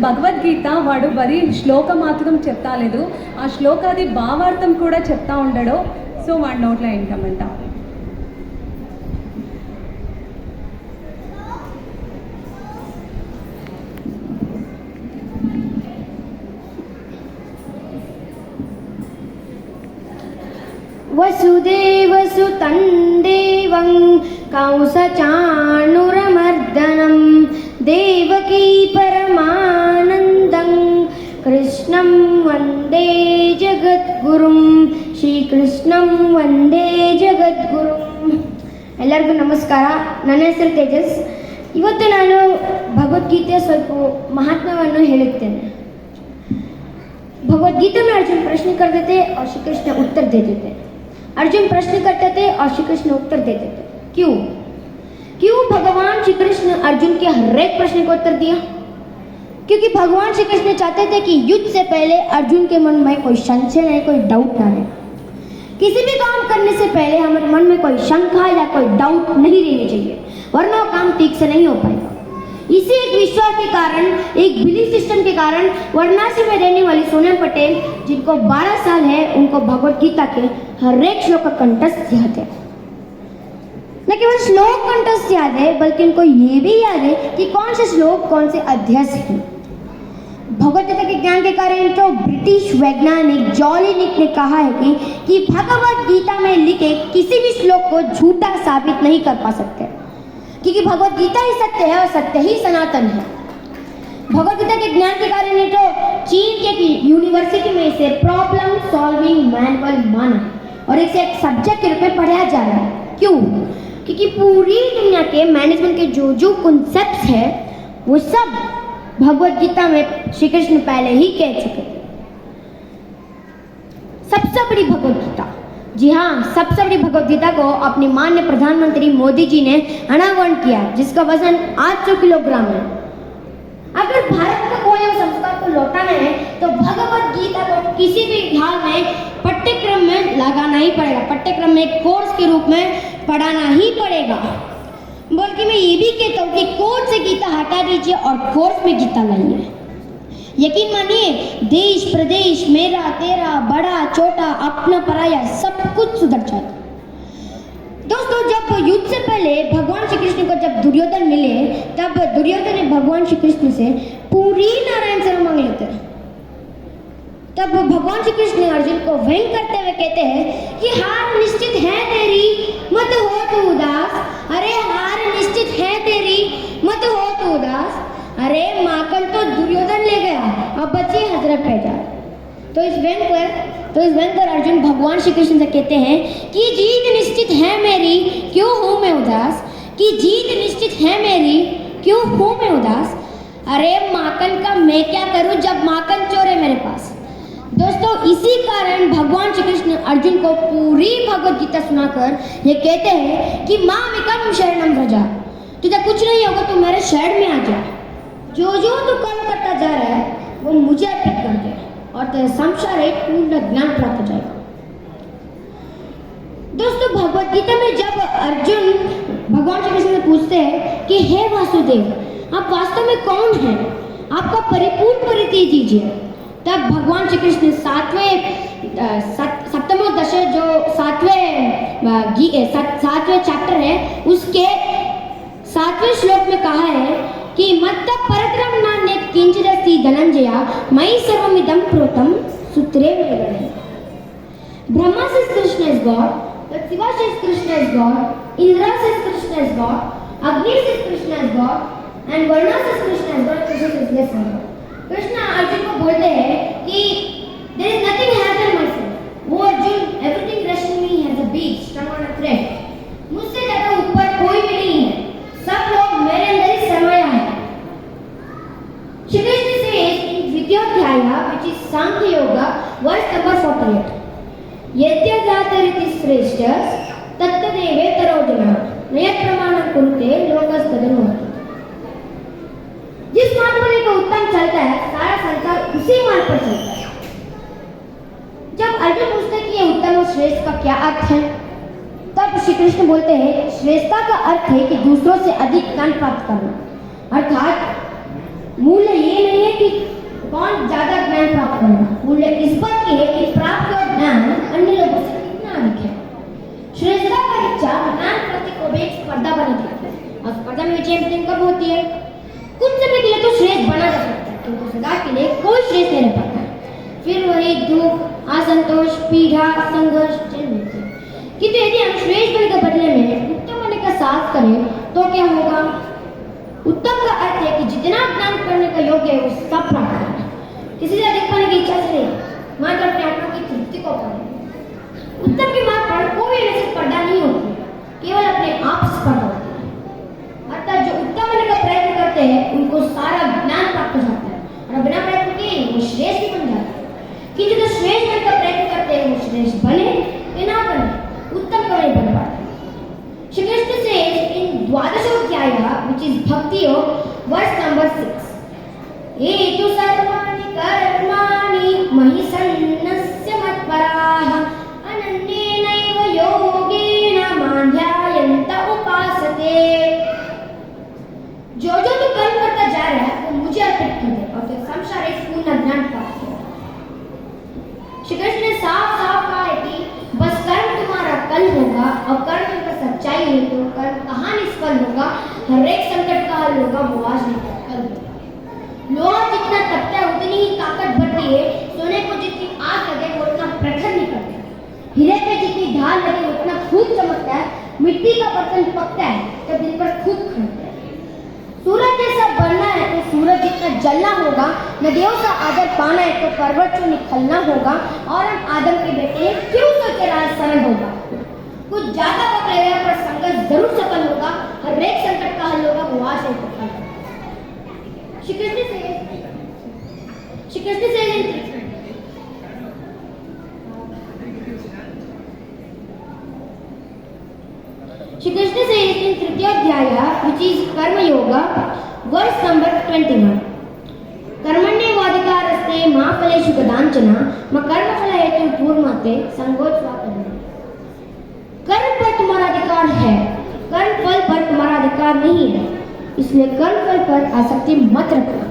భగవద్గీత వాడు బరీ శ్లోక మాత్రం చెప్తా లేదు, ఆ శ్లోకాది భావార్థం కూడా చెప్తా ఉండడు. సో వాడి నోట్లో వింటామంట. వసుదేవసుతం దేవం కంసచాణూరమర్దనం దేవకీ పరమానందం కృష్ణం వందే ಜಗದ್ಗುರುಂ ಶ್ರೀಕೃಷ್ಣಂ ವಂದೇ ಜಗದ್ಗುರುಂ. ಎಲ್ಲರಿಗೂ ನಮಸ್ಕಾರ. ನನ್ನ ಹೆಸರು ತೇಜಸ್. ಇವತ್ತು ನಾನು ಭಗವದ್ಗೀತೆಯ ಸ್ವಲ್ಪ ಮಹಾತ್ಮ್ಯವನ್ನು ಹೇಳುತ್ತೇನೆ. भगवद्गीता में अर्जुन प्रश्न करते थे और श्री कृष्ण उत्तर देते थे. अर्जुन प्रश्न करते थे और श्री कृष्ण उत्तर देते थे. क्यों भगवान श्री कृष्ण अर्जुन के हर एक प्रश्न को उत्तर दिया? क्योंकि भगवान श्री कृष्ण चाहते थे कि युद्ध से पहले अर्जुन के मन में कोई संशय नहीं, कोई डाउट ना रहे. किसी भी काम करने से पहले हमारे मन में कोई शंका या कोई डाउट नहीं रहनी चाहिए, वरना वो काम ठीक से नहीं हो पाएगा. इसी एक विश्वास के कारण, एक बिलीफ सिस्टम के कारण वाराणसी में रहने वाली सोनम पटेल, जिनको 12 साल है, उनको भगवत गीता के हर एक श्लोक का कंठस्थ याद है. न केवल श्लोक कंठस्थ याद है, बल्कि उनको ये भी याद है कि कौन से श्लोक कौन से अध्याय से हैं. भगवत गीता के ज्ञान के कारण तो ब्रिटिश वैज्ञानिक जॉलिनिक ने कहा है कि भगवत गीता में लिखे किसी भी श्लोक को झूठा साबित नहीं कर पा सकते, क्योंकि भगवत गीता ही सत्य है और सत्य ही सनातन है. भगवत गीता के ज्ञान के कारण तो चीन के यूनिवर्सिटी में इसे प्रॉब्लम सॉल्विंग मैनुअल माना और इसे एक सब्जेक्ट के रूप में पढ़ाया जा रहा है. क्यों? क्योंकि पूरी दुनिया के मैनेजमेंट के जो कॉन्सेप्ट्स है वो सब भगवत गीता में श्री कृष्ण पहले ही कह चुके थे. सबसे बड़ी भगवत गीता, जी हाँ, सबसे बड़ी भगवत गीता को अपनी माननीय प्रधानमंत्री मोदी जी ने अनावरण किया, जिसका वजन 800 किलोग्राम है. अगर भारत को कोई संस्कार को लौटाना है तो भगवत गीता को किसी भी हाल में पाठ्यक्रम में लगाना ही पड़ेगा, पाठ्यक्रम में कोर्स के रूप में पढ़ाना ही पड़ेगा. बल्कि मैं ये भी कहता हूँ कि कोर्स से गीता हटा दीजिए और कोर्स में गीता लाइए. यकीन मानिए, देश प्रदेश मेरा तेरा बड़ा छोटा अपना पराया सब कुछ सुधर जाएगा. दोस्तों, जब युद्ध से पहले भगवान श्री कृष्ण को जब दुर्योधन मिले, तब दुर्योधन ने भगवान श्री कृष्ण से पूरी नारायण सेवा मांग लेते हैं. तब भगवान श्री कृष्ण अर्जुन को व्यंग करते हुए कहते हैं कि हार निश्चित है तेरी, मत हो तू उदास. अरे हार निश्चित है तेरी, मत हो तू उदास. अरे माखन तो दुर्योधन ले गया, अब बची हजरत पैदा. तो इस व्यंग पर अर्जुन भगवान श्री कृष्ण से कहते हैं कि जीत निश्चित है मेरी, क्यों हूँ मैं उदास. कि जीत निश्चित है मेरी, क्यों हूँ मैं उदास. अरे माखन का मैं क्या करूँ जब माखन चोर है मेरे पास. दोस्तों, इसी कारण भगवान श्री कृष्ण अर्जुन को पूरी भगवत गीता सुनाकर ये कहते हैं कि मामिकम शरणम व्रजा, तुझे कुछ नहीं होगा, तू मेरे शरण में आ जा. जो तू कर्म करता जा रहा है वो मुझे अर्पित कर दे और तेरे संसार एक पूर्ण ज्ञान प्राप्त हो जाएगा. दोस्तों, भगवत गीता में जब अर्जुन भगवान श्री कृष्ण से पूछते हैं कि हे वासुदेव, आप वास्तव में कौन हैं, आपका परिपूर्ण परिचय दीजिए, तब भगवान श्री कृष्ण सप्तमोदश जो सातवें चैप्टर है उसके 7वें श्लोक में कहा है कि मत्त परत्रम नान्य किंचिदस्ति धनंजया मयि सर्वमिदं प्रोतं सूत्रे मेरणे. Brahma says Krishna is God, but Shiva says Krishna is God, Indra says Krishna is God, Agni says Krishna is God, and Varuna says Krishna is God, Krishna says yes I am God. Krishna Arjun को बोलते हैं कि there is nothing higher than myself. वो Arjun, everything resting me as a bead strung on a thread. मुझसे ज्यादा ऊपर कोई भी नहीं है, सब लोग मेरे अंदर ही समाया है. Shri Krishna says in द्वितीयोध्याय, which is Sankhya yoga, verse number 48, यद्यजातरिति श्रेष्ठ तत्तदेवेतरो जनः नयत् प्रमाणं कुरुते लोकस्तदनुवर्तते. जिस मार्ग पर एक उत्तम चलता है, सारा संसार उसी मार्ग पर चलता है. जब अर्जुन पूछते कि ये उत्तम और श्रेष्ठ का क्या अर्थ है, तब पर श्री कृष्ण बोलते हैं श्रेष्ठता का अर्थ है कि दूसरों से अधिक ज्ञान प्राप्त करना। अर्थात मूल्य ये नहीं है कि कौन ज्यादा ज्ञान प्राप्त करेगा, मूल्य इस बात की है कि प्राप्त ज्ञान अन्य लोगों से कितना अधिक है। श्रेष्ठता का इच्छा ज्ञान प्रति को भी एक स्पर्धा बनी देती है और स्पर्धा में चैंपियन कब होती है? कुछ समय के लिए तो श्रेष्ठ बना जा सकता है किंतु सदा के लिए कोई श्रेष्ठ नहीं रह पाता है। फिर वही दुख, असंतोष, पीड़ा, संघर्ष चल मिलते हैं। किंतु यदि हम श्रेष्ठ बनने के बदले में उत्तम बनने का साथ करें तो क्या होगा? उत्तम का अर्थ है कि जितना ज्ञान करने का योग्य है वो सब प्राप्त करना। किसी से अधिक पाने की इच्छा से नहीं, मात्र अपने आत्मा की तृप्ति को पाने। उत्तम के मार्ग पर कोई ऐसी स्पर्धा नहीं होती, केवल अपने आप से स्पर्धा होती है। अर्थात जो उत्तम बनने का प्रयत्न करते हैं उनको सारा ज्ञान प्राप्त हो जाता है और बिना प्रयत्न के वो श्रेष्ठ ही बन जाता है। किंतु जो श्रेष्ठ बनने का प्रयत्न करते हैं वो श्रेष्ठ बने या ना बने, उत्तम कभी बन पाते। श्री कृष्ण से इन द्वादशोध्याय which is Bhakti Yoga verse number 6 एतु सर्वाणि कर्माणि मयि सन्न्यस्य मत्पराः अनन्येनैव योगेन मां ध्यायन्त उपासते। जो जो तू कर्म करता जा रहा है वो मुझे अर्पित कर दे और तो संसारिक पूर्ण ज्ञान प्राप्त हो। श्री कृष्ण ने साफ साफ कहा है कि बस कर्म तुम्हारा कल होगा और कर्म का सच्चाई है तो कर्म कहाँ निष्फल होगा, हर एक संकट का हल होगा, वो आज नहीं कल होगा। लोहा जितना तपता है उतनी ही ताकत बढ़ती है, सोने को जितनी आग लगे वो उतना प्रखर निकलता है, हीरे पे जितनी ढाल लगे वो उतना खूब चमकता है, मिट्टी का बर्तन पकता है तब दिल पर खूब खड़ता है। सूरज जैसा बढ़ना है तो सूरज जितना जलना होगा, नदियों का आदर पाना है तो पर्वत से निकलना होगा और हम आदम के बेटे हैं क्यों सोचे राज सरल होगा। कुछ ज्यादा वक्त लगेगा पर संघर्ष जरूर सफल होगा, हर एक संकट का हल होगा, वो आज नहीं होगा। श्री कृष्ण से in तृतीयोध्याय which is कर्म योगा verse number 21 कर्मण्येवाधिकारस्ते मा फलेषु कदाचन मा कर्मफल हेतु पूर्वमते संगोत्वा कर्म। कर्म पर तुम्हारा अधिकार है, कर्म फल पर तुम्हारा अधिकार नहीं है, इसलिए कर्म फल पर आसक्ति मत रखना।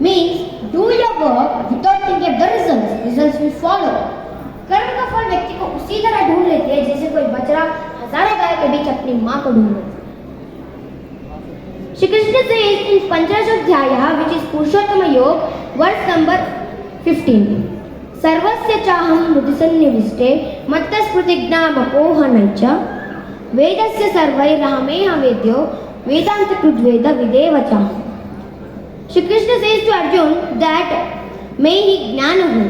Means do your work without thinking of the results will follow। कर्म का फल व्यक्ति को उसी तरह ढूंढ लेते हैं जैसे कोई बछड़ा हजारों गाय के बीच अपनी मां को ढूंढ लेता है। श्री कृष्ण से इन पंचदशोध्याय which is पुरुषोत्तम योग verse number 15 सर्वस्य चाहं हृदि सन्निविष्टे मत्तस्मृतिज्ञामपोहनं च वेदस्य सर्वैरहमेह वेद्यो वेदांत कृद्वेद विदेव च। Shri Krishna says to Arjun that मैं ही ज्ञान हूँ,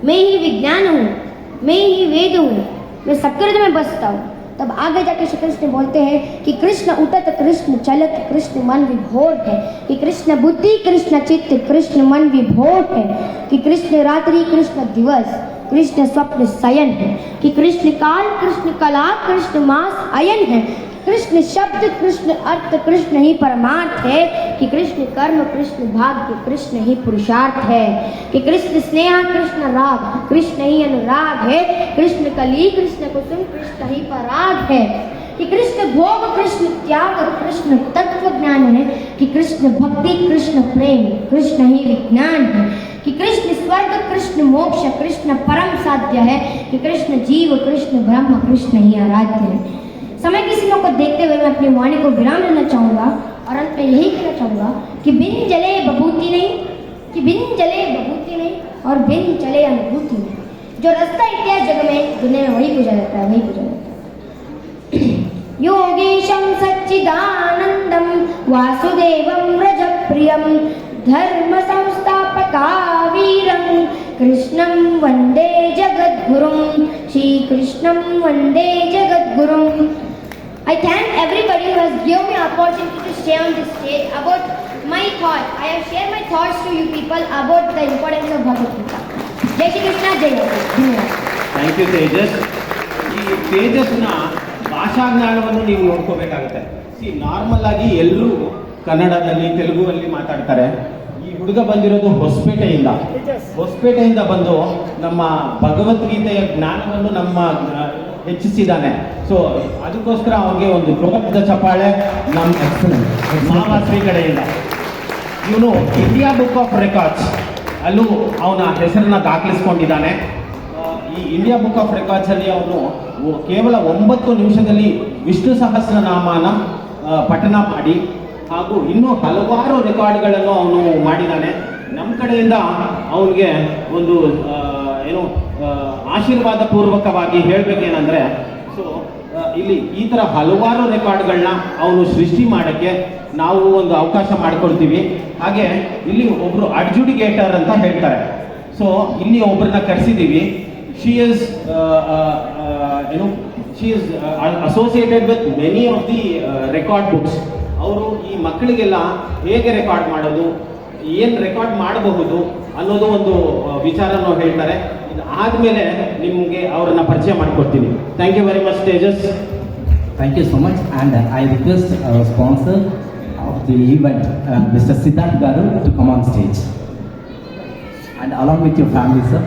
मैं ही विज्ञान हूँ, मैं ही वेद हूँ, मैं सबके हृदय में बसता हूँ। तब आगे जाके श्री कृष्ण बोलते हैं कि कृष्ण उठत कृष्ण चलत कृष्ण मन विभोर है, कि कृष्ण बुद्धि कृष्ण चित्त कृष्ण मन विभोर है, कि कृष्ण रात्रि कृष्ण दिवस कृष्ण स्वप्न शयन है, कि कृष्ण काल कृष्ण कला कृष्ण मास अयन है, कृष्ण शब्द कृष्ण अर्थ कृष्ण ही परमार्थ है, कि कृष्ण कर्म कृष्ण भाग्य कृष्ण ही पुरुषार्थ है, कि कृष्ण स्नेह कृष्ण राग कृष्ण ही अनुराग है, कृष्ण कली कृष्ण कुसुम कृष्ण ही पराग है, कि कृष्ण भोग कृष्ण त्याग कृष्ण तत्व ज्ञान है, कि कृष्ण भक्ति कृष्ण प्रेम कृष्ण ही विज्ञान है, कि कृष्ण स्वर्ग कृष्ण मोक्ष कृष्ण परम साध्य है, कि कृष्ण जीव कृष्ण ब्रह्म कृष्ण ही आराध्य है। समय की सीमा को देखते हुए मैं अपनी वाणी को विराम लेना चाहूँगा और अंत में यही कहना चाहूँगा कि बिन जले बभूति नहीं, कि बिन जले बभूति नहीं और बिन चले अनुभूति नहीं। जो रास्ता इतिहास जग में दुनिया में वही पूजा जाता है, वही पूजा जाता है। योगेशं सच्चिदानंदं वासुदेवं व्रजप्रियं धर्म संस्थापका वीरं कृष्णं वंदे जगद्गुरुं, श्री कृष्णं वंदे जगद्गुरुं। I thank everybody who has given me opportunity to stay on this stage about my thoughts. I have shared my thoughts to you people about the importance of Bhagavad Gita. Jai Shri Krishna, Jai Yoga. Thank you Tejas. ಈ ತೇಜಸ್ನ ಭಾಷಾ ಜ್ಞಾನವನ್ನು ನೀವು ನೋಡ್ಕೋಬೇಕಾಗುತ್ತೆ. Normal ಆಗಿ ಎಲ್ಲರೂ ಕನ್ನಡದಲ್ಲಿ ತೆಲುಗುವಲ್ಲಿ ಮಾತಾಡ್ತಾರೆ. ಈ ಹುಡುಗ ಬಂದಿರೋದು ಹೊಸಪೇಟೆಯಿಂದ ಬಂದು ನಮ್ಮ ಭಗವದ್ಗೀತೆಯ ಜ್ಞಾನವನ್ನು ನಮ್ಮ ಹೆಚ್ಚಿಸಿದ್ದಾನೆ. ಸೊ ಅದಕ್ಕೋಸ್ಕರ ಅವನಿಗೆ ಒಂದು ದೊಡ್ಡ ಚಪ್ಪಾಳೆ ನಮ್ಮ ಮಾವಾಶ್ರೀ ಕಡೆಯಿಂದ. ಇವನು ಇಂಡಿಯಾ ಬುಕ್ ಆಫ್ ರೆಕಾರ್ಡ್ಸ್ ಅಲ್ಲೂ ಅವನ ಹೆಸರನ್ನ ದಾಖಲಿಸ್ಕೊಂಡಿದ್ದಾನೆ. ಈ ಇಂಡಿಯಾ ಬುಕ್ ಆಫ್ ರೆಕಾರ್ಡ್ಸಲ್ಲಿ ಅವನು ಕೇವಲ 9 ನಿಮಿಷದಲ್ಲಿ ವಿಷ್ಣು ಸಹಸ್ರನಾಮನ ಪಠನ ಮಾಡಿ ಹಾಗೂ ಇನ್ನೂ ಹಲವಾರು ರೆಕಾರ್ಡ್ಗಳನ್ನು ಅವನು ಮಾಡಿದ್ದಾನೆ. ನಮ್ಮ ಕಡೆಯಿಂದ ಅವನಿಗೆ ಒಂದು ಆಶೀರ್ವಾದ ಪೂರ್ವಕವಾಗಿ ಹೇಳಬೇಕೇನೆಂದರೆ, ಸೊ ಇಲ್ಲಿ ಈ ಥರ ಹಲವಾರು ರೆಕಾರ್ಡ್ಗಳನ್ನ ಅವನು ಸೃಷ್ಟಿ ಮಾಡೋಕ್ಕೆ ನಾವು ಒಂದು ಅವಕಾಶ ಮಾಡಿಕೊಡ್ತೀವಿ. ಹಾಗೆ ಇಲ್ಲಿ ಒಬ್ಬರು ಅಡ್ಜುಡಿಕೇಟರ್ ಅಂತ ಹೇಳ್ತಾರೆ. ಸೊ ಇಲ್ಲಿ ಒಬ್ಬರನ್ನ ಕರೆಸಿದ್ದೀವಿ. She is associated with many of the record books. ಅವರು ಈ ಮಕ್ಕಳಿಗೆಲ್ಲ ಹೇಗೆ ರೆಕಾರ್ಡ್ ಮಾಡೋದು, ಏನು ರೆಕಾರ್ಡ್ ಮಾಡಬಹುದು ಅನ್ನೋದು ಒಂದು ವಿಚಾರನೂ ಹೇಳ್ತಾರೆ. ಇದು ಆದಮೇಲೆ ನಿಮಗೆ ಅವರನ್ನ ಪರಿಚಯ ಮಾಡಿಕೊಡ್ತೀನಿ. Thank you very much Tejas. Thank you so much, and I request our sponsor of the event, Mr. Siddharth Garu, to come on stage, and along with your family, sir.